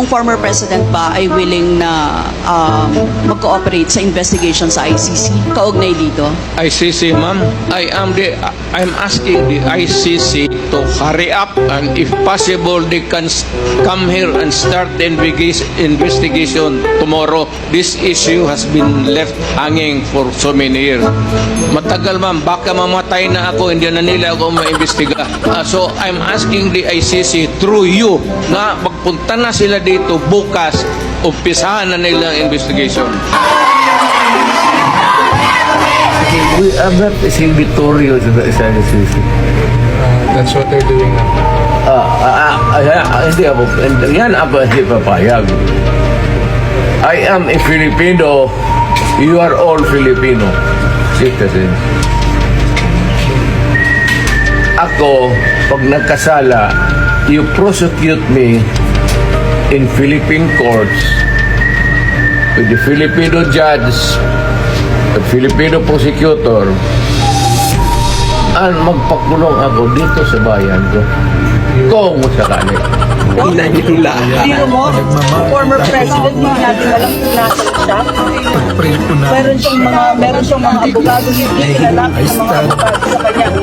kung former president ba ay willing na mag-cooperate sa investigation sa ICC kaugnay dito? ICC, ma'am, I'm asking the ICC to hurry up, and if possible, they can come here and start the investigation tomorrow. This issue has been left hanging for so many years. Matagal, ma'am, baka mamatay na ako, hindi na nila ako maimbestiga. So I'm asking the ICC through you na magpunta na sila dito bukas, umpisahan na nila ang investigation. We are not exhibitorio sa ICC. That's what they're doing now. Hindi ako, yan ako hindi papayag. I am a Filipino. You are all Filipino citizens. Ako, pag nagkasala, you prosecute me in Philippine courts with the Filipino judge, the Filipino prosecutor, and magpakulong ako dito sa bayan ko. Kung sakali. Biro mo, former president, hindi natin alam kung nasa siya. Meron siyang mga abogado, hindi kilala ng mga abogado sa kanya.